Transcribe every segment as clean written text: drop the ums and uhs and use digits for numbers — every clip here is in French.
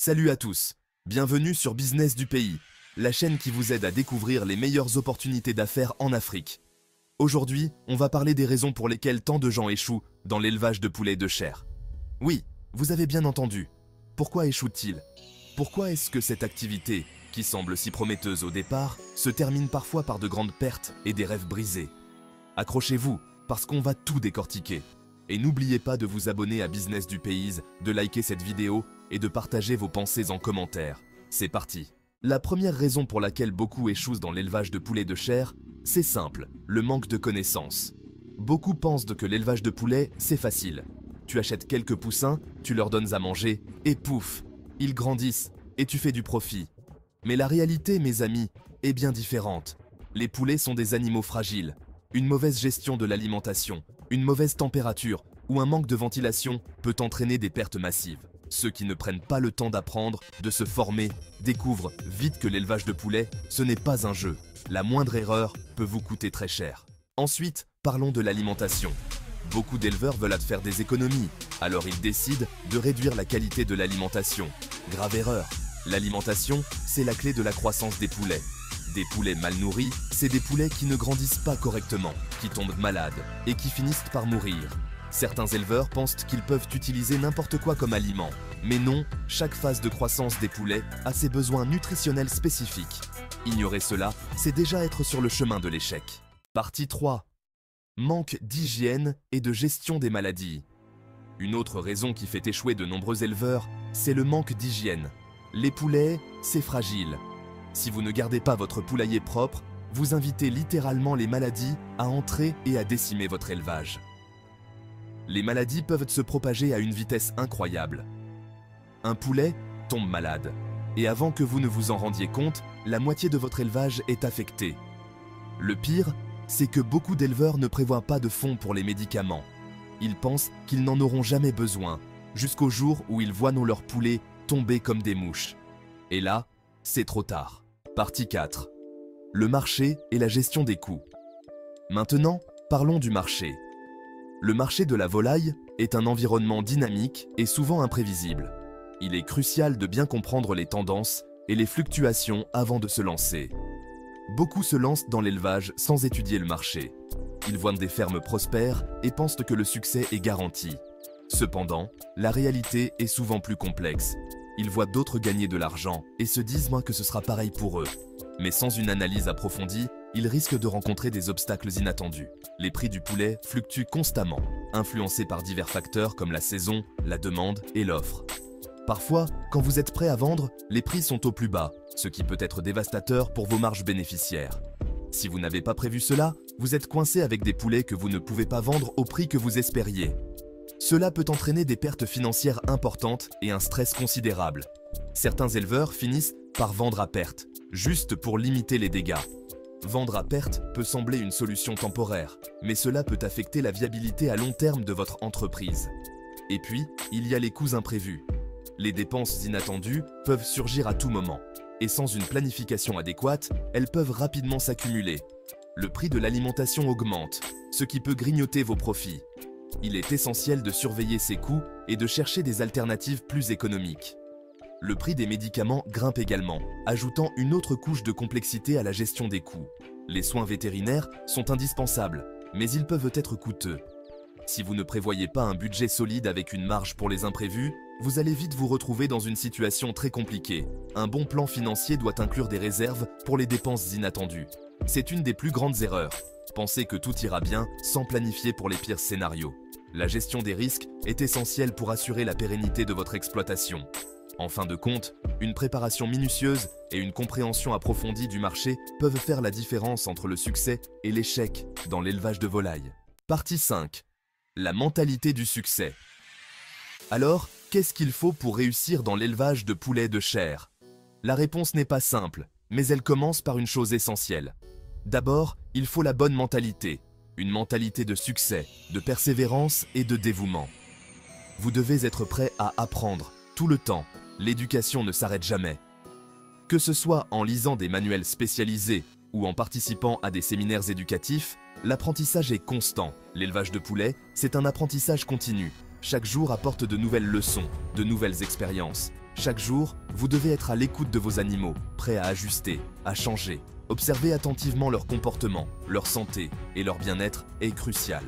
Salut à tous, bienvenue sur Business du pays, la chaîne qui vous aide à découvrir les meilleures opportunités d'affaires en Afrique. Aujourd'hui, on va parler des raisons pour lesquelles tant de gens échouent dans l'élevage de poulets de chair. Oui, vous avez bien entendu. Pourquoi échouent-ils? Pourquoi est-ce que cette activité, qui semble si prometteuse au départ, se termine parfois par de grandes pertes et des rêves brisés? Accrochez-vous, parce qu'on va tout décortiquer. Et n'oubliez pas de vous abonner à Business du Pays, de liker cette vidéo et de partager vos pensées en commentaire. C'est parti. La première raison pour laquelle beaucoup échouent dans l'élevage de poulets de chair, c'est simple, le manque de connaissances. Beaucoup pensent que l'élevage de poulets, c'est facile. Tu achètes quelques poussins, tu leur donnes à manger, et pouf, ils grandissent, et tu fais du profit. Mais la réalité, mes amis, est bien différente. Les poulets sont des animaux fragiles. Une mauvaise gestion de l'alimentation, une mauvaise température ou un manque de ventilation peut entraîner des pertes massives. Ceux qui ne prennent pas le temps d'apprendre, de se former, découvrent vite que l'élevage de poulets, ce n'est pas un jeu. La moindre erreur peut vous coûter très cher. Ensuite, parlons de l'alimentation. Beaucoup d'éleveurs veulent faire des économies, alors ils décident de réduire la qualité de l'alimentation. Grave erreur. L'alimentation, c'est la clé de la croissance des poulets. Des poulets mal nourris, c'est des poulets qui ne grandissent pas correctement, qui tombent malades et qui finissent par mourir. Certains éleveurs pensent qu'ils peuvent utiliser n'importe quoi comme aliment. Mais non, chaque phase de croissance des poulets a ses besoins nutritionnels spécifiques. Ignorer cela, c'est déjà être sur le chemin de l'échec. Partie 3. Manque d'hygiène et de gestion des maladies. Une autre raison qui fait échouer de nombreux éleveurs, c'est le manque d'hygiène. Les poulets, c'est fragile. Si vous ne gardez pas votre poulailler propre, vous invitez littéralement les maladies à entrer et à décimer votre élevage. Les maladies peuvent se propager à une vitesse incroyable. Un poulet tombe malade, et avant que vous ne vous en rendiez compte, la moitié de votre élevage est affectée. Le pire, c'est que beaucoup d'éleveurs ne prévoient pas de fonds pour les médicaments. Ils pensent qu'ils n'en auront jamais besoin, jusqu'au jour où ils voient leurs poulets tomber comme des mouches. Et là, c'est trop tard. Partie 4. Le marché et la gestion des coûts. Maintenant, parlons du marché. Le marché de la volaille est un environnement dynamique et souvent imprévisible. Il est crucial de bien comprendre les tendances et les fluctuations avant de se lancer. Beaucoup se lancent dans l'élevage sans étudier le marché. Ils voient des fermes prospères et pensent que le succès est garanti. Cependant, la réalité est souvent plus complexe. Ils voient d'autres gagner de l'argent et se disent que ce sera pareil pour eux. Mais sans une analyse approfondie, ils risquent de rencontrer des obstacles inattendus. Les prix du poulet fluctuent constamment, influencés par divers facteurs comme la saison, la demande et l'offre. Parfois, quand vous êtes prêt à vendre, les prix sont au plus bas, ce qui peut être dévastateur pour vos marges bénéficiaires. Si vous n'avez pas prévu cela, vous êtes coincé avec des poulets que vous ne pouvez pas vendre au prix que vous espériez. Cela peut entraîner des pertes financières importantes et un stress considérable. Certains éleveurs finissent par vendre à perte, juste pour limiter les dégâts. Vendre à perte peut sembler une solution temporaire, mais cela peut affecter la viabilité à long terme de votre entreprise. Et puis, il y a les coûts imprévus. Les dépenses inattendues peuvent surgir à tout moment, et sans une planification adéquate, elles peuvent rapidement s'accumuler. Le prix de l'alimentation augmente, ce qui peut grignoter vos profits. Il est essentiel de surveiller ces coûts et de chercher des alternatives plus économiques. Le prix des médicaments grimpe également, ajoutant une autre couche de complexité à la gestion des coûts. Les soins vétérinaires sont indispensables, mais ils peuvent être coûteux. Si vous ne prévoyez pas un budget solide avec une marge pour les imprévus, vous allez vite vous retrouver dans une situation très compliquée. Un bon plan financier doit inclure des réserves pour les dépenses inattendues. C'est une des plus grandes erreurs. Pensez que tout ira bien sans planifier pour les pires scénarios. La gestion des risques est essentielle pour assurer la pérennité de votre exploitation. En fin de compte, une préparation minutieuse et une compréhension approfondie du marché peuvent faire la différence entre le succès et l'échec dans l'élevage de volailles. Partie 5. La mentalité du succès. Alors, qu'est-ce qu'il faut pour réussir dans l'élevage de poulets de chair? La réponse n'est pas simple, mais elle commence par une chose essentielle. D'abord, il faut la bonne mentalité, une mentalité de succès, de persévérance et de dévouement. Vous devez être prêt à apprendre, tout le temps. L'éducation ne s'arrête jamais. Que ce soit en lisant des manuels spécialisés ou en participant à des séminaires éducatifs, l'apprentissage est constant. L'élevage de poulets, c'est un apprentissage continu. Chaque jour apporte de nouvelles leçons, de nouvelles expériences. Chaque jour, vous devez être à l'écoute de vos animaux, prêts à ajuster, à changer. Observer attentivement leur comportement, leur santé et leur bien-être est crucial.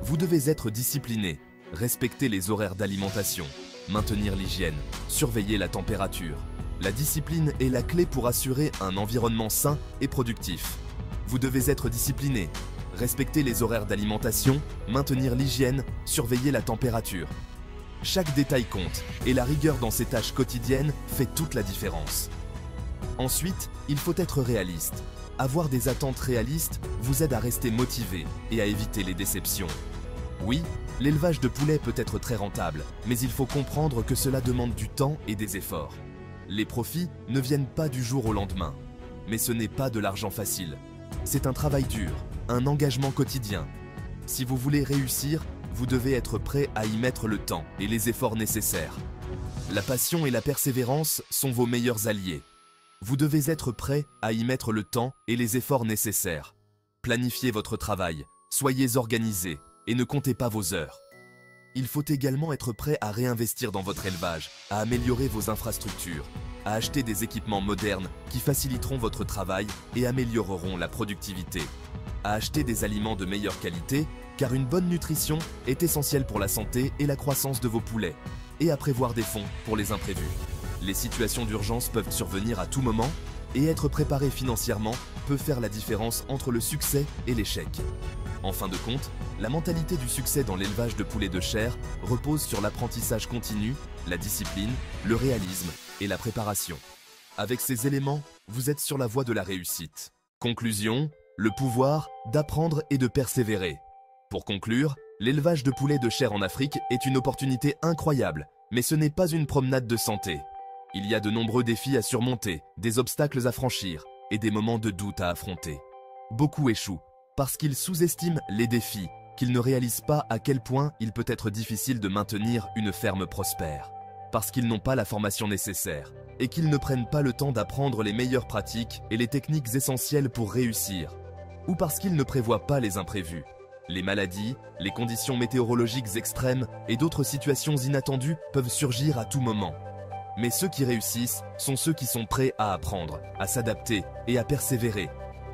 Vous devez être discipliné, respecter les horaires d'alimentation, maintenir l'hygiène, surveiller la température. La discipline est la clé pour assurer un environnement sain et productif. Vous devez être discipliné, respecter les horaires d'alimentation, maintenir l'hygiène, surveiller la température. Chaque détail compte et la rigueur dans ces tâches quotidiennes fait toute la différence. Ensuite, il faut être réaliste. Avoir des attentes réalistes vous aide à rester motivé et à éviter les déceptions. Oui, l'élevage de poulets peut être très rentable, mais il faut comprendre que cela demande du temps et des efforts. Les profits ne viennent pas du jour au lendemain, mais ce n'est pas de l'argent facile. C'est un travail dur, un engagement quotidien. Si vous voulez réussir, vous devez être prêt à y mettre le temps et les efforts nécessaires. La passion et la persévérance sont vos meilleurs alliés. Vous devez être prêt à y mettre le temps et les efforts nécessaires. Planifiez votre travail, soyez organisé et ne comptez pas vos heures. Il faut également être prêt à réinvestir dans votre élevage, à améliorer vos infrastructures, à acheter des équipements modernes qui faciliteront votre travail et amélioreront la productivité, à acheter des aliments de meilleure qualité, car une bonne nutrition est essentielle pour la santé et la croissance de vos poulets, et à prévoir des fonds pour les imprévus. Les situations d'urgence peuvent survenir à tout moment, et être préparé financièrement peut faire la différence entre le succès et l'échec. En fin de compte, la mentalité du succès dans l'élevage de poulets de chair repose sur l'apprentissage continu, la discipline, le réalisme et la préparation. Avec ces éléments, vous êtes sur la voie de la réussite. Conclusion, le pouvoir d'apprendre et de persévérer. Pour conclure, l'élevage de poulets de chair en Afrique est une opportunité incroyable, mais ce n'est pas une promenade de santé. Il y a de nombreux défis à surmonter, des obstacles à franchir et des moments de doute à affronter. Beaucoup échouent parce qu'ils sous-estiment les défis, qu'ils ne réalisent pas à quel point il peut être difficile de maintenir une ferme prospère, parce qu'ils n'ont pas la formation nécessaire et qu'ils ne prennent pas le temps d'apprendre les meilleures pratiques et les techniques essentielles pour réussir, ou parce qu'ils ne prévoient pas les imprévus. Les maladies, les conditions météorologiques extrêmes et d'autres situations inattendues peuvent surgir à tout moment. Mais ceux qui réussissent sont ceux qui sont prêts à apprendre, à s'adapter et à persévérer.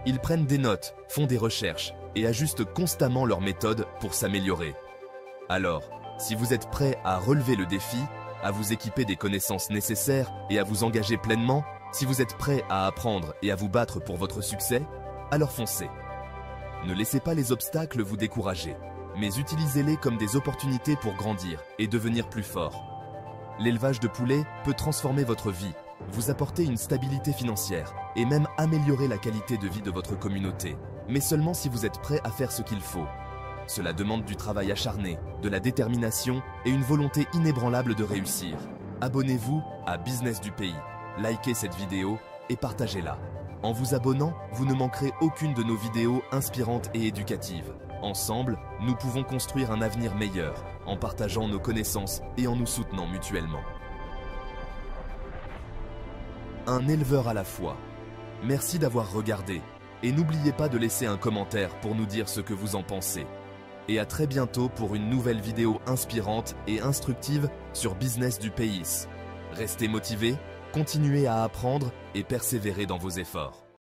Ils prennent des notes, font des recherches et ajustent constamment leurs méthodes pour s'améliorer. Alors, si vous êtes prêt à relever le défi, à vous équiper des connaissances nécessaires et à vous engager pleinement, si vous êtes prêt à apprendre et à vous battre pour votre succès, alors foncez. Ne laissez pas les obstacles vous décourager, mais utilisez-les comme des opportunités pour grandir et devenir plus fort. L'élevage de poulets peut transformer votre vie, vous apporter une stabilité financière et même améliorer la qualité de vie de votre communauté, mais seulement si vous êtes prêt à faire ce qu'il faut. Cela demande du travail acharné, de la détermination et une volonté inébranlable de réussir. Abonnez-vous à Business du Pays, likez cette vidéo et partagez-la. En vous abonnant, vous ne manquerez aucune de nos vidéos inspirantes et éducatives. Ensemble, nous pouvons construire un avenir meilleur, en partageant nos connaissances et en nous soutenant mutuellement. Un éleveur à la fois. Merci d'avoir regardé et n'oubliez pas de laisser un commentaire pour nous dire ce que vous en pensez. Et à très bientôt pour une nouvelle vidéo inspirante et instructive sur Business du Pays. Restez motivés, continuez à apprendre et persévérez dans vos efforts.